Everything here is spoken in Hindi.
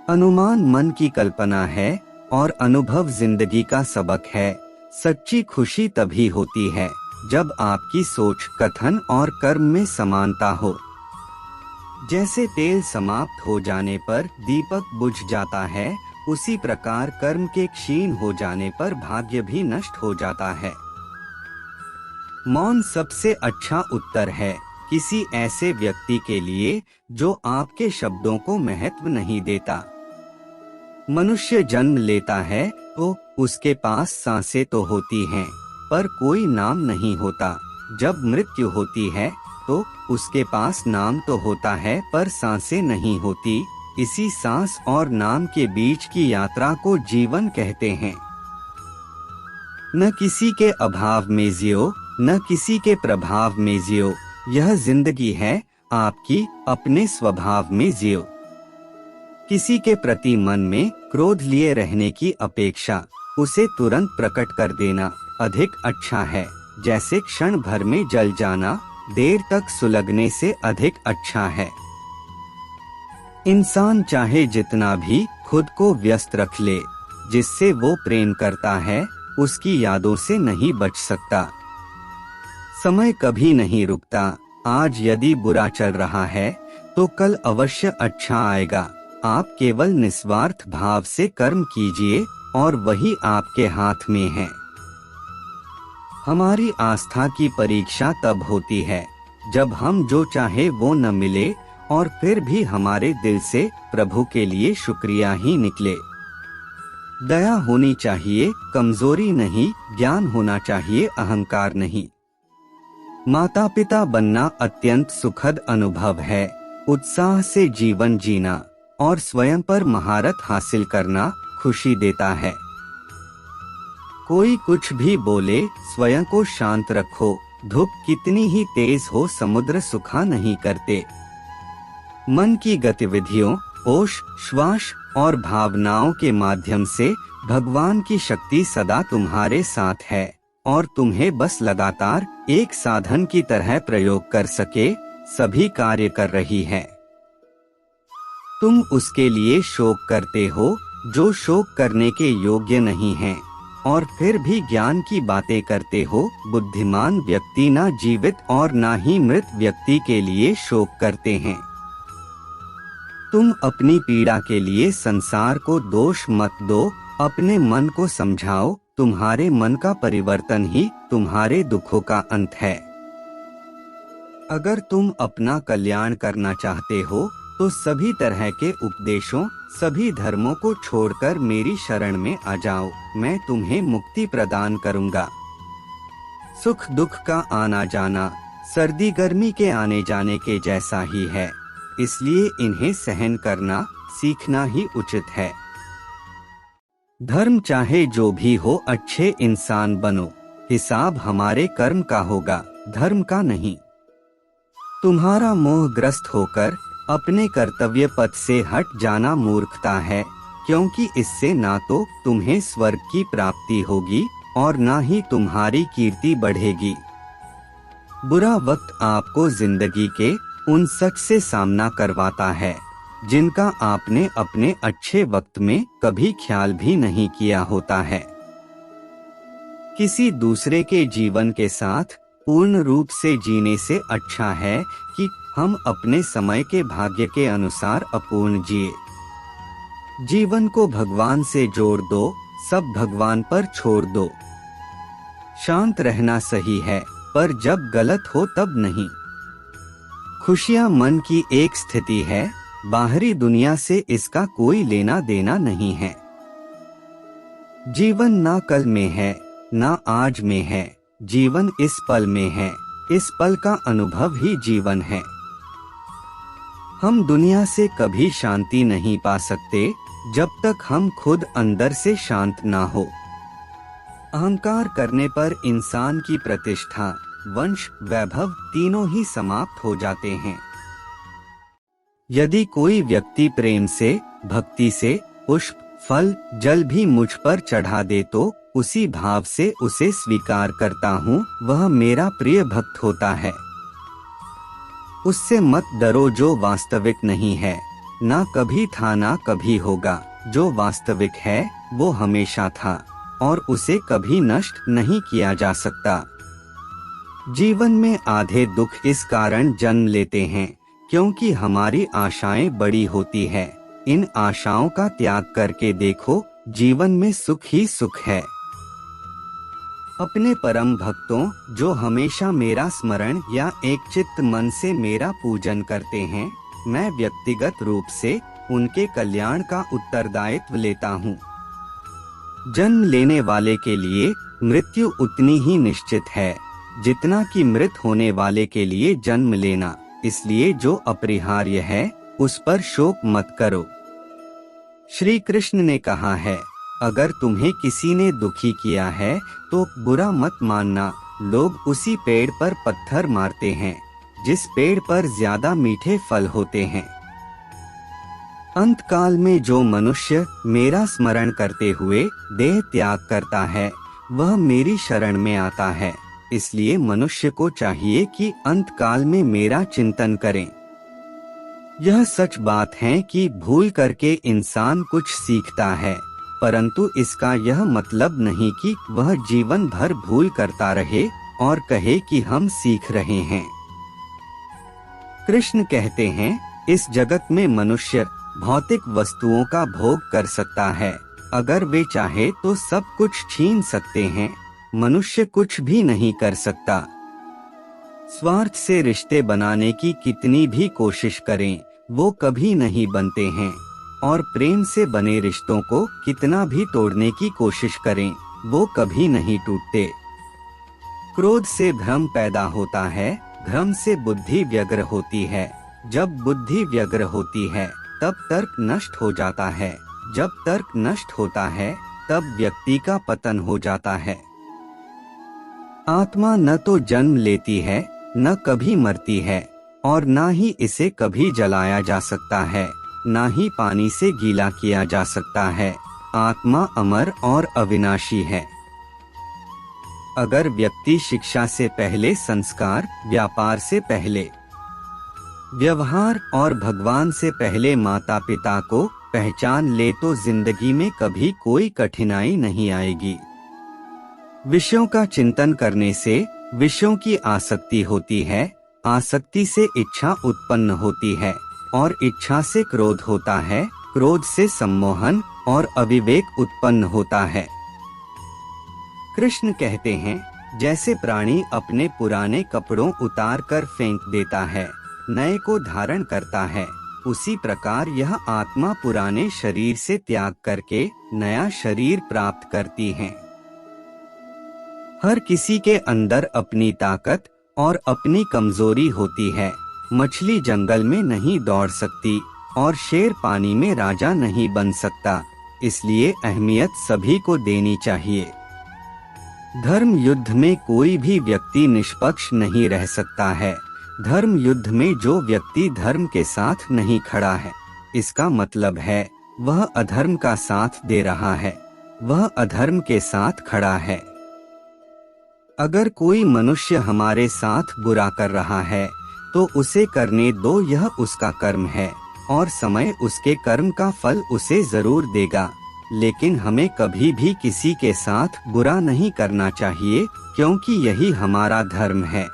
अनुमान मन की कल्पना है और अनुभव जिंदगी का सबक है। सच्ची खुशी तभी होती है जब आपकी सोच, कथन और कर्म में समानता हो। जैसे तेल समाप्त हो जाने पर दीपक बुझ जाता है, उसी प्रकार कर्म के क्षीण हो जाने पर भाग्य भी नष्ट हो जाता है। मौन सबसे अच्छा उत्तर है किसी ऐसे व्यक्ति के लिए जो आपके शब्दों को महत्व नहीं देता। मनुष्य जन्म लेता है तो उसके पास सांसें तो होती हैं, पर कोई नाम नहीं होता। जब मृत्यु होती है तो उसके पास नाम तो होता है, पर सांसें नहीं होती। इसी सांस और नाम के बीच की यात्रा को जीवन कहते हैं। न किसी के अभाव में जियो, न किसी के प्रभाव में जियो। यह जिंदगी है आपकी, अपने स्वभाव में जियो। किसी के प्रति मन में क्रोध लिए रहने की अपेक्षा उसे तुरंत प्रकट कर देना अधिक अच्छा है। जैसे क्षण भर में जल जाना देर तक सुलगने से अधिक अच्छा है। इंसान चाहे जितना भी खुद को व्यस्त रख ले, जिससे वो प्रेम करता है उसकी यादों से नहीं बच सकता। समय कभी नहीं रुकता। आज यदि बुरा चल रहा है तो कल अवश्य अच्छा आएगा। आप केवल निस्वार्थ भाव से कर्म कीजिए और वही आपके हाथ में है। हमारी आस्था की परीक्षा तब होती है जब हम जो चाहे वो न मिले और फिर भी हमारे दिल से प्रभु के लिए शुक्रिया ही निकले। दया होनी चाहिए, कमजोरी नहीं। ज्ञान होना चाहिए, अहंकार नहीं। माता पिता बनना अत्यंत सुखद अनुभव है। उत्साह से जीवन जीना और स्वयं पर महारत हासिल करना खुशी देता है। कोई कुछ भी बोले, स्वयं को शांत रखो। धूप कितनी ही तेज हो, समुद्र सुखा नहीं करते। मन की गतिविधियों, होश, श्वास और भावनाओं के माध्यम से भगवान की शक्ति सदा तुम्हारे साथ है और तुम्हें बस लगातार एक साधन की तरह प्रयोग कर सके सभी कार्य कर रही है। तुम उसके लिए शोक करते हो जो शोक करने के योग्य नहीं है, और फिर भी ज्ञान की बातें करते हो। बुद्धिमान व्यक्ति ना जीवित और ना ही मृत व्यक्ति के लिए शोक करते हैं। तुम अपनी पीड़ा के लिए संसार को दोष मत दो, अपने मन को समझाओ। तुम्हारे मन का परिवर्तन ही तुम्हारे दुखों का अंत है। अगर तुम अपना कल्याण करना चाहते हो तो सभी तरह के उपदेशों, सभी धर्मों को छोड़कर मेरी शरण में आ जाओ। मैं तुम्हें मुक्ति प्रदान करूंगा। सुख दुख का आना जाना सर्दी गर्मी के आने जाने के जैसा ही है, इसलिए इन्हें सहन करना सीखना ही उचित है। धर्म चाहे जो भी हो, अच्छे इंसान बनो। हिसाब हमारे कर्म का होगा, धर्म का नहीं। तुम्हारा मोहग्रस्त होकर अपने कर्तव्य पथ से हट जाना मूर्खता है, क्योंकि इससे ना तो तुम्हें स्वर्ग की प्राप्ति होगी और ना ही तुम्हारी कीर्ति बढ़ेगी। बुरा वक्त आपको जिंदगी के उन सच से सामना करवाता है जिनका आपने अपने अच्छे वक्त में कभी ख्याल भी नहीं किया होता है। किसी दूसरे के जीवन के साथ पूर्ण रूप से जीने से अच्छा है कि हम अपने समय के भाग्य के अनुसार अपूर्ण जिए। जीवन को भगवान से जोड़ दो, सब भगवान पर छोड़ दो। शांत रहना सही है, पर जब गलत हो तब नहीं। खुशियां मन की एक स्थिति है, बाहरी दुनिया से इसका कोई लेना देना नहीं है। जीवन ना कल में है ना आज में है, जीवन इस पल में है। इस पल का अनुभव ही जीवन है। हम दुनिया से कभी शांति नहीं पा सकते जब तक हम खुद अंदर से शांत ना हो। अहंकार करने पर इंसान की प्रतिष्ठा, वंश, वैभव तीनों ही समाप्त हो जाते हैं। यदि कोई व्यक्ति प्रेम से, भक्ति से पुष्प, फल, जल भी मुझ पर चढ़ा दे तो उसी भाव से उसे स्वीकार करता हूँ, वह मेरा प्रिय भक्त होता है। उससे मत डरो जो वास्तविक नहीं है, ना कभी था ना कभी होगा। जो वास्तविक है वो हमेशा था और उसे कभी नष्ट नहीं किया जा सकता। जीवन में आधे दुख इस कारण जन्म लेते हैं क्योंकि हमारी आशाएं बड़ी होती है। इन आशाओं का त्याग करके देखो, जीवन में सुख ही सुख है। अपने परम भक्तों जो हमेशा मेरा स्मरण या एक चित्त मन से मेरा पूजन करते हैं, मैं व्यक्तिगत रूप से उनके कल्याण का उत्तरदायित्व लेता हूँ। जन्म लेने वाले के लिए मृत्यु उतनी ही निश्चित है जितना कि मृत होने वाले के लिए जन्म लेना। इसलिए जो अपरिहार्य है उस पर शोक मत करो। श्री कृष्ण ने कहा है, अगर तुम्हें किसी ने दुखी किया है तो बुरा मत मानना। लोग उसी पेड़ पर पत्थर मारते हैं जिस पेड़ पर ज्यादा मीठे फल होते हैं। अंत काल में जो मनुष्य मेरा स्मरण करते हुए देह त्याग करता है वह मेरी शरण में आता है। इसलिए मनुष्य को चाहिए कि अंत काल में मेरा चिंतन करें। यह सच बात है कि भूल करके इंसान कुछ सीखता है, परंतु इसका यह मतलब नहीं कि वह जीवन भर भूल करता रहे और कहे कि हम सीख रहे हैं। कृष्ण कहते हैं, इस जगत में मनुष्य भौतिक वस्तुओं का भोग कर सकता है। अगर वे चाहे तो सब कुछ छीन सकते हैं, मनुष्य कुछ भी नहीं कर सकता। स्वार्थ से रिश्ते बनाने की कितनी भी कोशिश करें वो कभी नहीं बनते हैं, और प्रेम से बने रिश्तों को कितना भी तोड़ने की कोशिश करें वो कभी नहीं टूटते। क्रोध से भ्रम पैदा होता है, भ्रम से बुद्धि व्यग्र होती है। जब बुद्धि व्यग्र होती है तब तर्क नष्ट हो जाता है। जब तर्क नष्ट होता है तब व्यक्ति का पतन हो जाता है। आत्मा न तो जन्म लेती है न कभी मरती है और न ही इसे कभी जलाया जा सकता है, न ही पानी से गीला किया जा सकता है। आत्मा अमर और अविनाशी है। अगर व्यक्ति शिक्षा से पहले संस्कार, व्यापार से पहले व्यवहार और भगवान से पहले माता पिता को पहचान ले तो जिंदगी में कभी कोई कठिनाई नहीं आएगी। विषयों का चिंतन करने से विषयों की आसक्ति होती है, आसक्ति से इच्छा उत्पन्न होती है और इच्छा से क्रोध होता है, क्रोध से सम्मोहन और अविवेक उत्पन्न होता है। कृष्ण कहते हैं, जैसे प्राणी अपने पुराने कपड़ों उतार कर फेंक देता है, नए को धारण करता है, उसी प्रकार यह आत्मा पुराने शरीर से त्याग करके नया शरीर प्राप्त करती है। हर किसी के अंदर अपनी ताकत और अपनी कमजोरी होती है। मछली जंगल में नहीं दौड़ सकती और शेर पानी में राजा नहीं बन सकता, इसलिए अहमियत सभी को देनी चाहिए। धर्म युद्ध में कोई भी व्यक्ति निष्पक्ष नहीं रह सकता है। धर्म युद्ध में जो व्यक्ति धर्म के साथ नहीं खड़ा है, इसका मतलब है वह अधर्म का साथ दे रहा है, वह अधर्म के साथ खड़ा है। अगर कोई मनुष्य हमारे साथ बुरा कर रहा है तो उसे करने दो, यह उसका कर्म है और समय उसके कर्म का फल उसे जरूर देगा। लेकिन हमें कभी भी किसी के साथ बुरा नहीं करना चाहिए क्योंकि यही हमारा धर्म है।